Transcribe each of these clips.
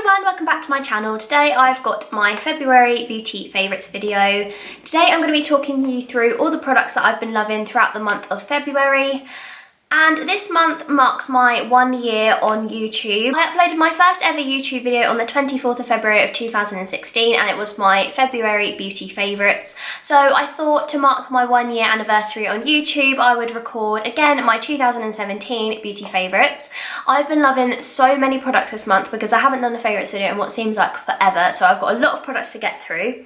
everyone, welcome back to my channel. Today I've got my February beauty favourites video. Today I'm going to be talking you through all the products that I've been loving throughout the month of February. And this month marks my 1 year on YouTube. I uploaded my first ever YouTube video on the 24th of February of 2016 and it was my February beauty favourites. So I thought to mark my 1 year anniversary on YouTube, I would record again my 2017 beauty favourites. I've been loving so many products this month because I haven't done a favourites video in what seems like forever, so I've got a lot of products to get through.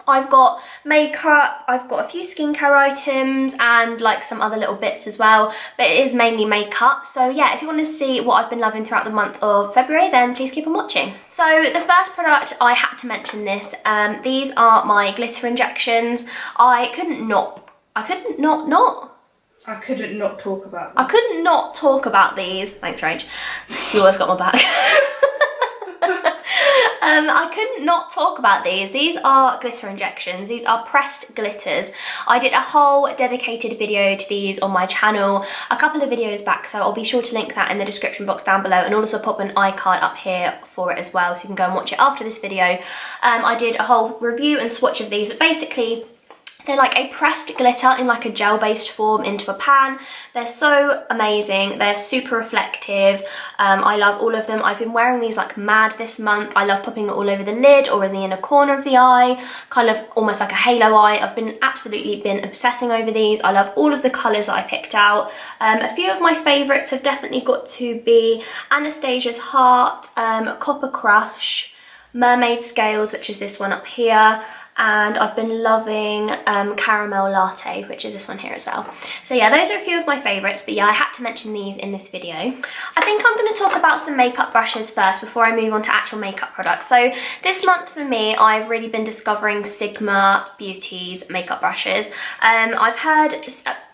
I've got makeup, I've got a few skincare items and like some other little bits as well, but it is mainly makeup. So yeah, if you want to see what I've been loving throughout the month of February, then please keep on watching. So the first product, I had to mention this. These are my glitter injections. I couldn't not talk about these. Thanks, Rach. You always got my back. I couldn't not talk about these. These are glitter injections. These are pressed glitters. I did a whole dedicated video to these on my channel a couple of videos back, so I'll be sure to link that in the description box down below and also pop an iCard up here for it as well, so you can go and watch it after this video. I did a whole review and swatch of these, but basically they're like a pressed glitter in like a gel-based form into a pan. They're so amazing. They're super reflective. I love all of them. I've been wearing these like mad this month. I love popping it all over the lid or in the inner corner of the eye, kind of almost like a halo eye. I've been absolutely obsessing over these. I love all of the colours that I picked out. A few of my favourites have definitely got to be Anastasia's Heart, Copper Crush, Mermaid Scales, which is this one up here, and I've been loving Caramel Latte, which is this one here as well. So yeah, those are a few of my favourites, but yeah, I had to mention these in this video. I think I'm going to talk about some makeup brushes first before I move on to actual makeup products. So this month for me, I've really been discovering Sigma Beauty's makeup brushes. I've heard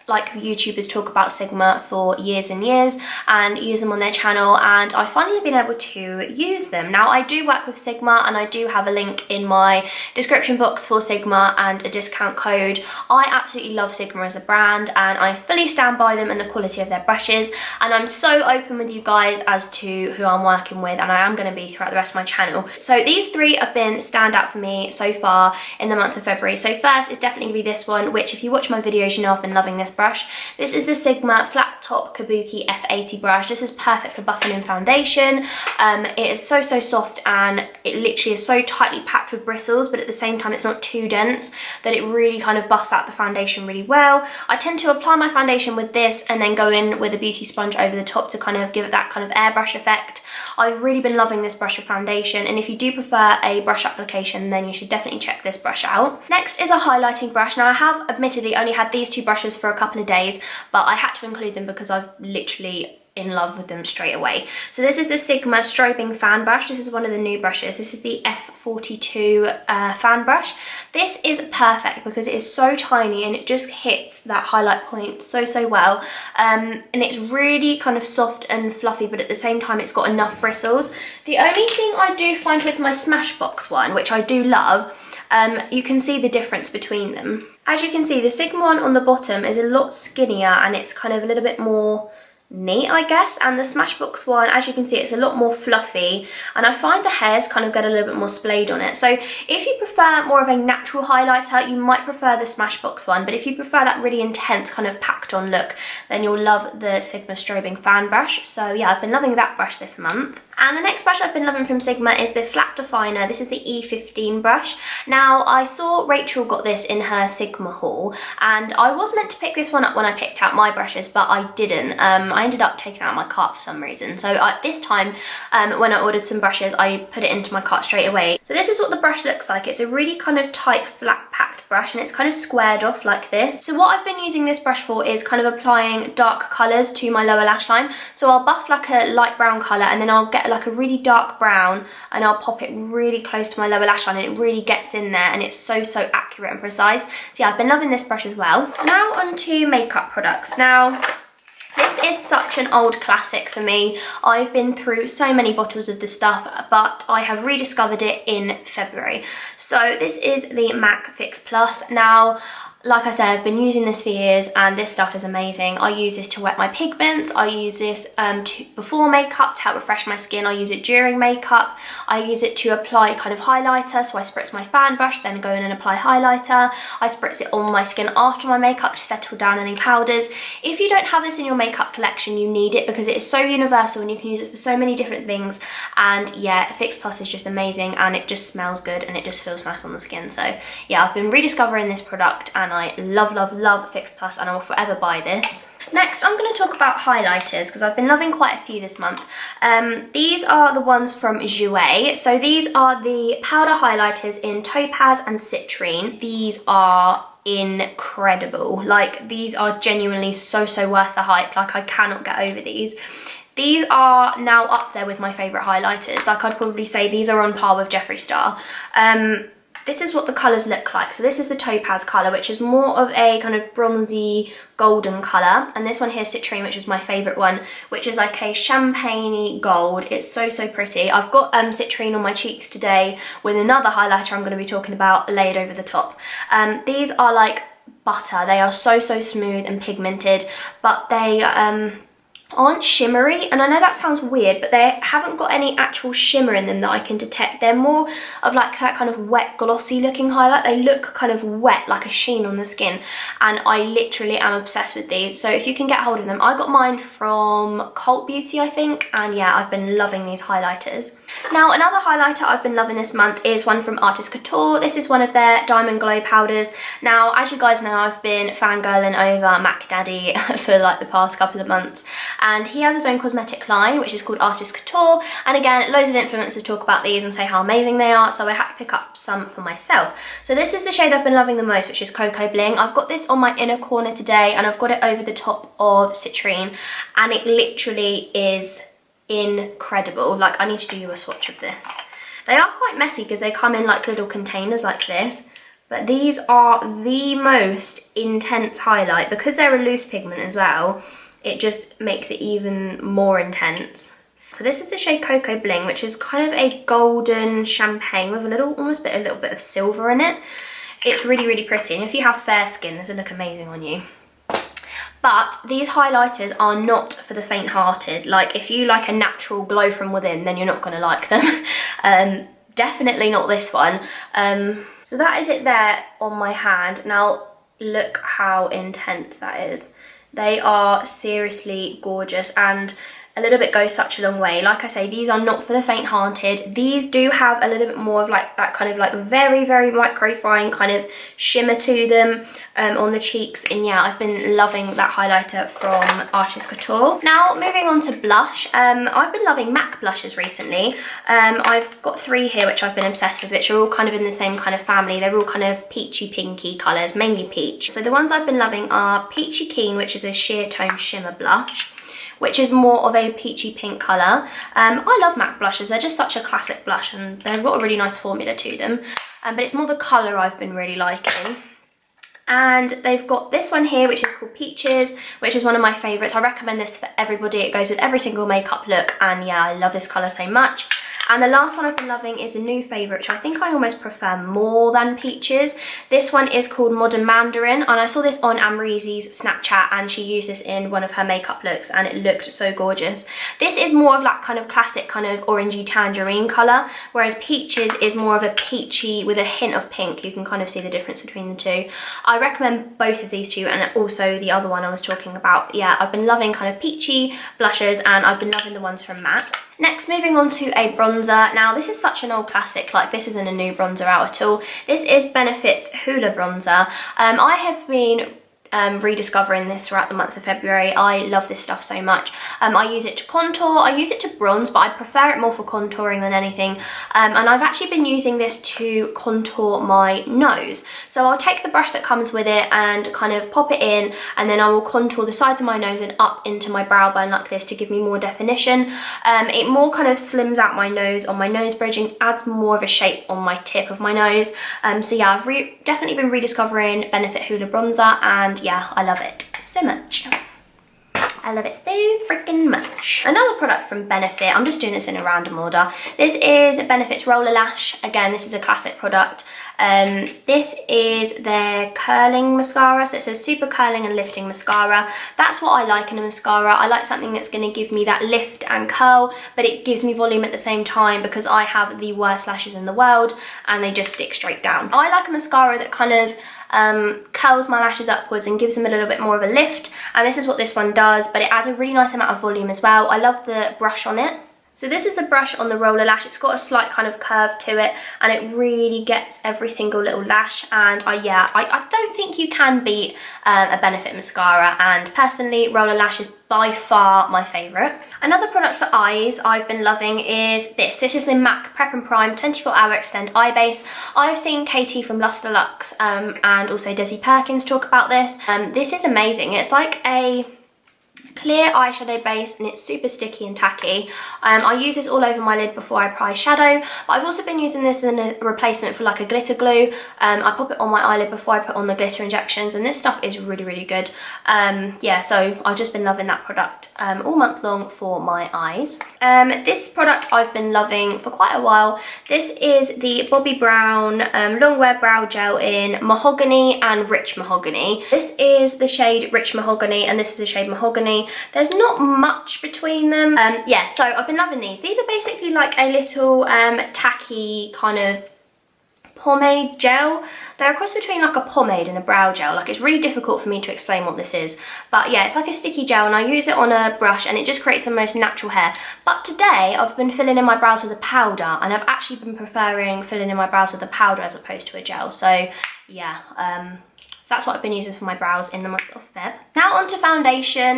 like YouTubers talk about Sigma for years and years and use them on their channel, and I've finally been able to use them. Now I do work with Sigma and I do have a link in my description box for Sigma and a discount code. I absolutely love Sigma as a brand and I fully stand by them and the quality of their brushes, and I'm so open with you guys as to who I'm working with, and I am going to be throughout the rest of my channel. So these three have been standout for me so far in the month of February. So first is definitely going to be this one, which if you watch my videos you know I've been loving this brush. This is the Sigma Flat Top Kabuki F80 brush. This is perfect for buffing in foundation. It is so soft and it literally is so tightly packed with bristles, but at the same time it's not too dense, that it really kind of buffs out the foundation really well. I tend to apply my foundation with this and then go in with a beauty sponge over the top to kind of give it that kind of airbrush effect. I've really been loving this brush for foundation, and if you do prefer a brush application then you should definitely check this brush out. Next is a highlighting brush. Now I have admittedly only had these two brushes for a couple of days, but I had to include them because I've literally in love with them straight away. So this is the Sigma Strobing Fan Brush. This is one of the new brushes. This is the F42 fan brush. This is perfect because it is so tiny and it just hits that highlight point so well, and it's really kind of soft and fluffy, but at the same time it's got enough bristles. The only thing I do find with my Smashbox one, which I do love, you can see the difference between them. As you can see, the Sigma one on the bottom is a lot skinnier and it's kind of a little bit more neat, I guess, and the Smashbox one, as you can see, it's a lot more fluffy, and I find the hairs kind of get a little bit more splayed on it. So if you prefer more of a natural highlighter, you might prefer the Smashbox one, but if you prefer that really intense kind of packed on look, then you'll love the Sigma Strobing Fan Brush. So yeah, I've been loving that brush this month. And the next brush I've been loving from Sigma is the Flat Definer. This is the E15 brush. Now, I saw Rachel got this in her Sigma haul, and I was meant to pick this one up when I picked out my brushes, but I didn't. I ended up taking it out of my cart for some reason. So this time, when I ordered some brushes, I put it into my cart straight away. So this is what the brush looks like. It's a really kind of tight, flat packed brush, and it's kind of squared off like this. So what I've been using this brush for is kind of applying dark colours to my lower lash line. So I'll buff like a light brown colour, and then I'll get like a really dark brown and I'll pop it really close to my lower lash line, and it really gets in there and it's so accurate and precise. So yeah, I've been loving this brush as well. Now onto makeup products. Now this is such an old classic for me. I've been through so many bottles of this stuff, but I have rediscovered it in February. So this is the MAC Fix Plus. Now Like I said, I've been using this for years and this stuff is amazing. I use this to wet my pigments. I use this before makeup to help refresh my skin. I use it during makeup. I use it to apply kind of highlighter. So I spritz my fan brush, then go in and apply highlighter. I spritz it on my skin after my makeup to settle down any powders. If you don't have this in your makeup collection, you need it because it is so universal and you can use it for so many different things. And yeah, Fix Plus is just amazing and it just smells good and it just feels nice on the skin. So yeah, I've been rediscovering this product and I love, love, love Fix Plus and I will forever buy this. Next, I'm going to talk about highlighters because I've been loving quite a few this month. These are the ones from Jouer. So these are the powder highlighters in Topaz and Citrine. These are incredible. Like, these are genuinely so worth the hype. Like, I cannot get over these. These are now up there with my favourite highlighters. Like, I'd probably say these are on par with Jeffree Star. This is what the colours look like. So this is the Topaz colour, which is more of a kind of bronzy golden colour. And this one here, Citrine, which is my favourite one, which is like a champagne gold. It's so pretty. I've got Citrine on my cheeks today with another highlighter I'm going to be talking about laid over the top. These are like butter. They are so smooth and pigmented, but they aren't shimmery, and I know that sounds weird, but they haven't got any actual shimmer in them that I can detect. They're more of like that kind of wet, glossy looking highlight. They look kind of wet, like a sheen on the skin, and I literally am obsessed with these. So if you can get hold of them, I got mine from Cult Beauty, I think, and yeah, I've been loving these highlighters. Now, another highlighter I've been loving this month is one from Artist Couture. This is one of their Diamond Glow powders. Now, as you guys know, I've been fangirling over Mac Daddy for like the past couple of months, and he has his own cosmetic line, which is called Artist Couture. And again, loads of influencers talk about these and say how amazing they are, so I had to pick up some for myself. So this is the shade I've been loving the most, which is Cocoa Bling. I've got this on my inner corner today, and I've got it over the top of Citrine, and it literally is incredible. Like, I need to do you a swatch of this. They are quite messy because they come in like little containers like this, but these are the most intense highlight. Because they're a loose pigment as well, it just makes it even more intense. So this is the shade Cocoa Bling, which is kind of a golden champagne with a little bit of silver in it. It's really pretty, and if you have fair skin, this will look amazing on you. But these highlighters are not for the faint-hearted. Like, if you like a natural glow from within, then you're not going to like them. Definitely not this one. So that is it there on my hand. Now, look how intense that is. They are seriously gorgeous, and a little bit goes such a long way. Like I say, these are not for the faint-hearted. These do have a little bit more of like that kind of like very micro fine kind of shimmer to them on the cheeks. And yeah, I've been loving that highlighter from Artist Couture. Now, moving on to blush. I've been loving MAC blushes recently. I've got 3 here which I've been obsessed with, which are all kind of in the same kind of family. They're all kind of peachy pinky colours, mainly peach. So the ones I've been loving are Peachy Keen, which is a sheer tone shimmer blush, which is more of a peachy pink colour. I love MAC blushes. They're just such a classic blush and they've got a really nice formula to them. But it's more the colour I've been really liking. And they've got this one here, which is called Peaches, which is one of my favourites. I recommend this for everybody. It goes with every single makeup look, and yeah, I love this colour so much. And the last one I've been loving is a new favourite, which I think I almost prefer more than Peaches. This one is called Modern Mandarin, and I saw this on Amreezy's Snapchat, and she used this in one of her makeup looks, and it looked so gorgeous. This is more of like kind of classic kind of orangey tangerine colour, whereas Peaches is more of a peachy with a hint of pink. You can kind of see the difference between the two. I recommend both of these two, and also the other one I was talking about. Yeah, I've been loving kind of peachy blushes, and I've been loving the ones from MAC. Next, moving on to a bronzer. Now, this is such an old classic, like this isn't a new bronzer out at all. This is Benefit's Hoola bronzer. I have been rediscovering this throughout the month of February. I love this stuff so much. I use it to contour, I use it to bronze, but I prefer it more for contouring than anything. And I've actually been using this to contour my nose. So I'll take the brush that comes with it and kind of pop it in, and then I will contour the sides of my nose and up into my brow bone like this to give me more definition. It more kind of slims out my nose on my nose bridge and adds more of a shape on my tip of my nose. So yeah, I've definitely been rediscovering Benefit Hoola bronzer, and yeah, I love it so much. I love it so freaking much. Another product from Benefit, I'm just doing this in a random order. This is Benefit's Roller Lash. Again, this is a classic product. This is their curling mascara, so it says super curling and lifting mascara. That's what I like in a mascara. I like something that's going to give me that lift and curl, but it gives me volume at the same time because I have the worst lashes in the world and they just stick straight down. I like a mascara that kind of curls my lashes upwards and gives them a little bit more of a lift, and this is what this one does, but it adds a really nice amount of volume as well. I love the brush on it. So this is the brush on the roller lash. It's got a slight kind of curve to it and it really gets every single little lash, and I don't think you can beat a Benefit mascara, and personally Roller Lash is by far my favourite. Another product for eyes I've been loving is this. This is the MAC Prep and Prime 24-Hour Extend Eye Base. I've seen Katie from Luster Lux and also Desi Perkins talk about this. This is amazing. It's like a clear eyeshadow base and it's super sticky and tacky. I use this all over my lid before I apply shadow, but I've also been using this as a replacement for like a glitter glue. I pop it on my eyelid before I put on the glitter injections, and this stuff is really, really good. Yeah, so I've just been loving that product all month long for my eyes. This product I've been loving for quite a while. This is the Bobbi Brown Longwear Brow Gel in Mahogany and Rich Mahogany. This is the shade Rich Mahogany and this is the shade Mahogany. There's not much between them. Yeah, so I've been loving these. These are basically like a little tacky kind of pomade gel. They're a cross between like a pomade and a brow gel. Like, it's really difficult for me to explain what this is, but yeah, it's like a sticky gel and I use it on a brush and it just creates the most natural hair. But today I've been filling in my brows with a powder, and I've actually been preferring filling in my brows with a powder as opposed to a gel. So yeah, so that's what I've been using for my brows in the month of Feb. Now onto foundation.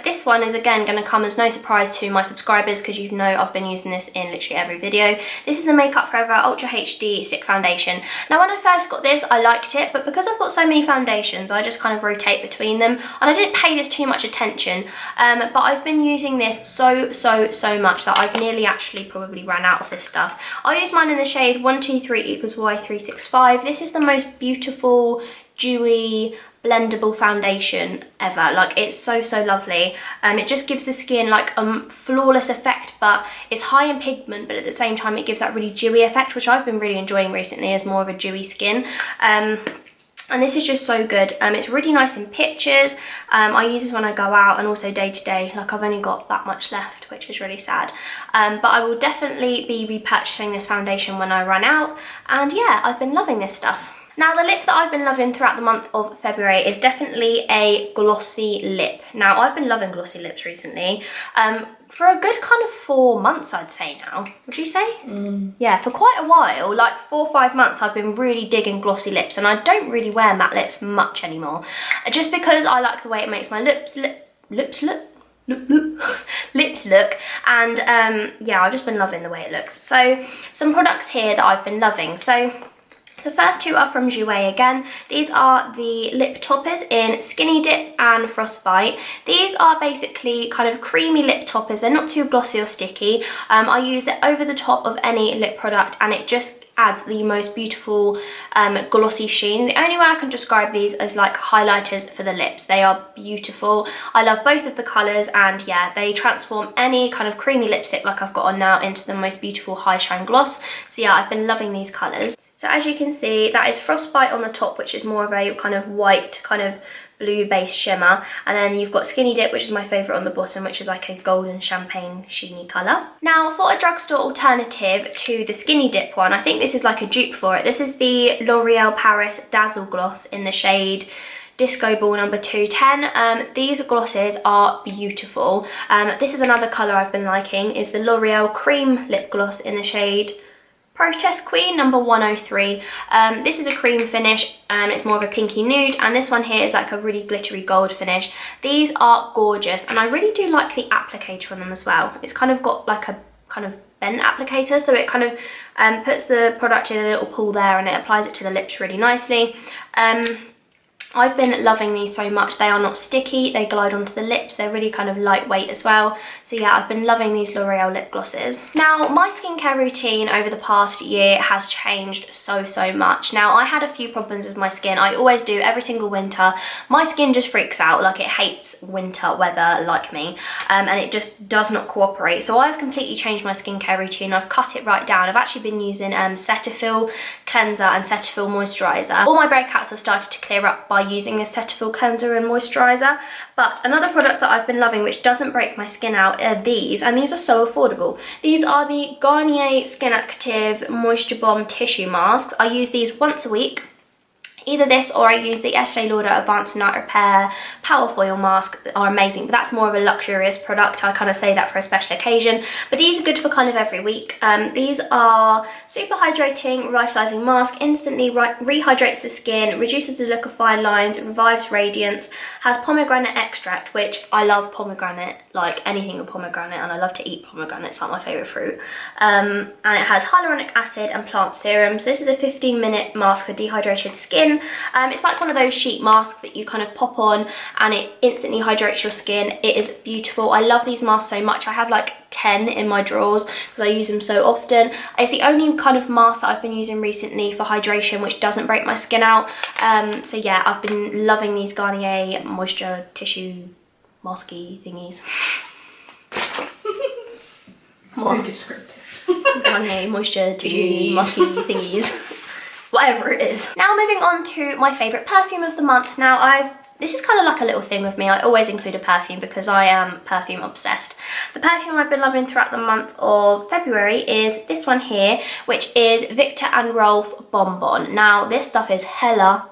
This one is again going to come as no surprise to my subscribers because you know I've been using this in literally every video. This is the Makeup Forever Ultra HD Stick Foundation. Now when I first got this I liked it, but because I've got so many foundations I just kind of rotate between them and I didn't pay this too much attention. But I've been using this so much that I've nearly actually probably ran out of this stuff. I use mine in the shade 123 = Y365. This is the most beautiful, dewy, blendable foundation ever. Like, it's so lovely. It just gives the skin like a flawless effect, but it's high in pigment, but at the same time it gives that really dewy effect, which I've been really enjoying recently as more of a dewy skin. And this is just so good. It's really nice in pictures. I use this when I go out and also day to day. Like, I've only got that much left, which is really sad. But I will definitely be repurchasing this foundation when I run out. And yeah, I've been loving this stuff. Now the lip that I've been loving throughout the month of February is definitely a glossy lip. Now I've been loving glossy lips recently. For a good kind of 4 months I'd say now. Would you say? Yeah, for quite a while, like 4 or 5 months I've been really digging glossy lips, and I don't really wear matte lips much anymore. Just because I like the way it makes my lips look. And yeah, I've just been loving the way it looks. So some products here that I've been loving. So the first two are from Jouer again. These are the lip toppers in Skinny Dip and Frostbite. These are basically kind of creamy lip toppers. They're not too glossy or sticky. I use it over the top of any lip product and it just adds the most beautiful glossy sheen. The only way I can describe these as like highlighters for the lips. They are beautiful. I love both of the colours, and yeah, they transform any kind of creamy lipstick like I've got on now into the most beautiful high shine gloss. So yeah, I've been loving these colours. So as you can see, that is Frostbite on the top, which is more of a kind of white, kind of blue base shimmer. And then you've got Skinny Dip, which is my favourite, on the bottom, which is like a golden champagne sheeny colour. Now for a drugstore alternative to the Skinny Dip one, I think this is like a dupe for it. This is the L'Oreal Paris Dazzle Gloss in the shade Disco Ball number 210. These glosses are beautiful. This is another colour I've been liking, is the L'Oreal Cream Lip Gloss in the shade Protest Queen number 103. This is a cream finish, it's more of a pinky nude, and this one here is like a really glittery gold finish. These are gorgeous, and I really do like the applicator on them as well. It's kind of got like a kind of bent applicator, so it kind of puts the product in a little pool there and it applies it to the lips really nicely. I've been loving these so much. They are not sticky, they glide onto the lips, they're really kind of lightweight as well. So yeah, I've been loving these L'Oreal lip glosses. Now, my skincare routine over the past year has changed so much. Now, I had a few problems with my skin. I always do every single winter. My skin just freaks out, like it hates winter weather like me, and it just does not cooperate. So I've completely changed my skincare routine. I've cut it right down. I've actually been using Cetaphil cleanser and Cetaphil moisturiser. All my breakouts have started to clear up by using a Cetaphil cleanser and moisturiser. But another product that I've been loving, which doesn't break my skin out, are these, and these are so affordable. These are the Garnier Skin Active Moisture Bomb Tissue Masks. I use these once a week. Either this or I use the Estee Lauder Advanced Night Repair Power Foil Mask. That are amazing, but that's more of a luxurious product. I kind of say that for a special occasion, but these are good for kind of every week. These are super hydrating, revitalizing mask, instantly rehydrates the skin, reduces the look of fine lines, revives radiance, has pomegranate extract, which I love pomegranate, like anything with pomegranate, and I love to eat pomegranate, it's like my favourite fruit. And it has hyaluronic acid and plant serum. So this is a 15-minute mask for dehydrated skin. It's like one of those sheet masks that you kind of pop on and it instantly hydrates your skin. It is beautiful. I love these masks so much. I have like 10 in my drawers because I use them so often. It's the only kind of mask that I've been using recently for hydration which doesn't break my skin out. So yeah, I've been loving these Garnier moisture tissue masky thingies. So descriptive. Garnier moisture tissue musky thingies. Whatever it is. Now moving on to my favourite perfume of the month. Now this is kind of like a little thing with me. I always include a perfume because I am perfume obsessed. The perfume I've been loving throughout the month of February is this one here, which is Viktor and Rolf Bonbon. Now this stuff is hella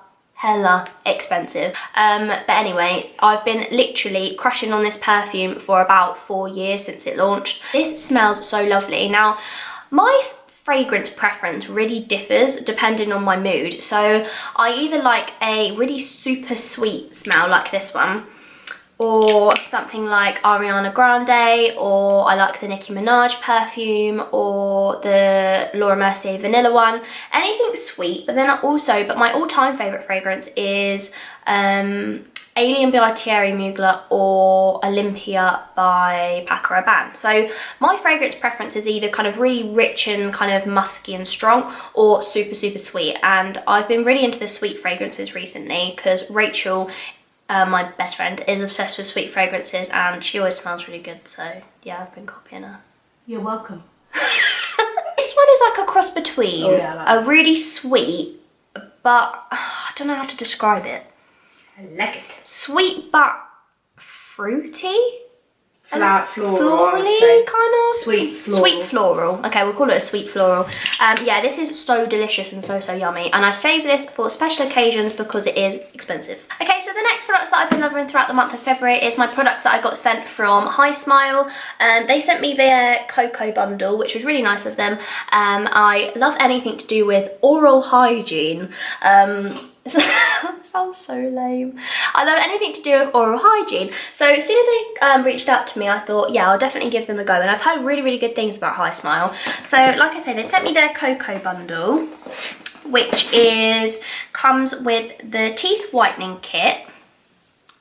expensive, but anyway, I've been literally crushing on this perfume for about 4 years since it launched. This smells so lovely. Now my fragrance preference really differs depending on my mood. So I either like a really super sweet smell like this one, or something like Ariana Grande, or I like the Nicki Minaj perfume, or the Laura Mercier vanilla one. Anything sweet, but then also, but my all-time favourite fragrance is Alien by Thierry Mugler or Olympia by Paco Rabanne. So my fragrance preference is either kind of really rich and kind of musky and strong, or super sweet. And I've been really into the sweet fragrances recently because Rachel, my best friend, is obsessed with sweet fragrances and she always smells really good. So yeah, I've been copying her. You're welcome. This one is like a cross between a really sweet, but I don't know how to describe it. I like it. Sweet but fruity? Florally, kind of? Sweet floral. Sweet floral. Okay, we'll call it a sweet floral. Yeah, this is so delicious and so yummy. And I save this for special occasions because it is expensive. Okay, so the next products that I've been loving throughout the month of February is my products that I got sent from Hi Smile. They sent me their cocoa bundle, which was really nice of them. I love anything to do with oral hygiene. Sounds so lame. I love anything to do with oral hygiene. So as soon as they reached out to me, I thought, yeah, I'll definitely give them a go. And I've heard really good things about Hi Smile. So like I said, they sent me their cocoa bundle, which comes with the teeth whitening kit,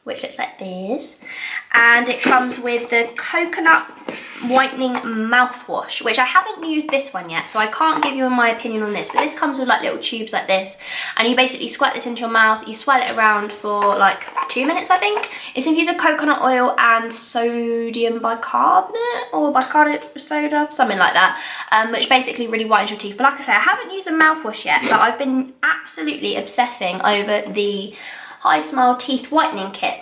which looks like this. And it comes with the coconut whitening mouthwash, which I haven't used this one yet, so I can't give you my opinion on this, but this comes with like little tubes like this, and you basically squirt this into your mouth, you swirl it around for like 2 minutes, I think. It's infused with coconut oil and sodium bicarbonate or bicarbonate soda, something like that, which basically really whitens your teeth. But like I say, I haven't used a mouthwash yet, but I've been absolutely obsessing over the Hi Smile teeth whitening kit.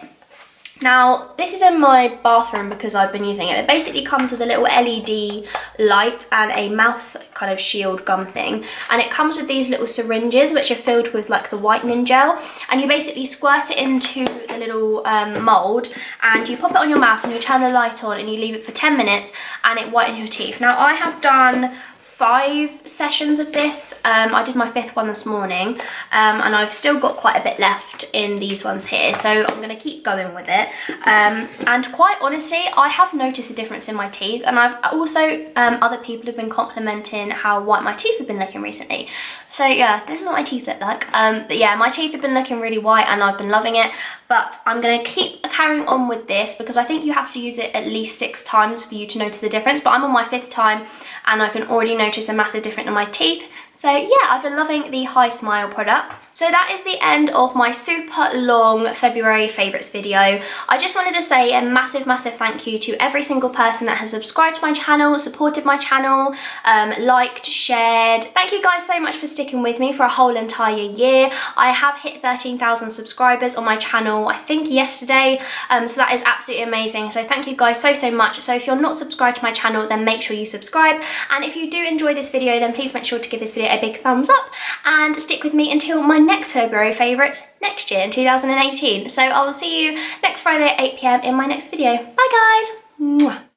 Now, this is in my bathroom because I've been using it. It basically comes with a little LED light and a mouth kind of shield gum thing. And it comes with these little syringes which are filled with like the whitening gel. And you basically squirt it into the little mould and you pop it on your mouth and you turn the light on and you leave it for 10 minutes and it whitens your teeth. Now, I have done 5 sessions of this. I did my 5th one this morning, and I've still got quite a bit left in these ones here, so I'm going to keep going with it. And quite honestly, I have noticed a difference in my teeth, and I've also, other people have been complimenting how white my teeth have been looking recently. So yeah, this is what my teeth look like. But yeah, my teeth have been looking really white and I've been loving it. But I'm going to keep carrying on with this because I think you have to use it at least 6 times for you to notice a difference. But I'm on my 5th time and I can already notice a massive difference in my teeth. So yeah, I've been loving the Hi Smile products. So that is the end of my super long February favourites video. I just wanted to say a massive thank you to every single person that has subscribed to my channel, supported my channel, liked, shared. Thank you guys so much for sticking with me for a whole entire year. I have hit 13,000 subscribers on my channel, I think yesterday, so that is absolutely amazing. So thank you guys so much. So if you're not subscribed to my channel, then make sure you subscribe. And if you do enjoy this video, then please make sure to give this video a big thumbs up and stick with me until my next February favourites next year in 2018. So I will see you next Friday at 8 PM in my next video. Bye guys! Mwah.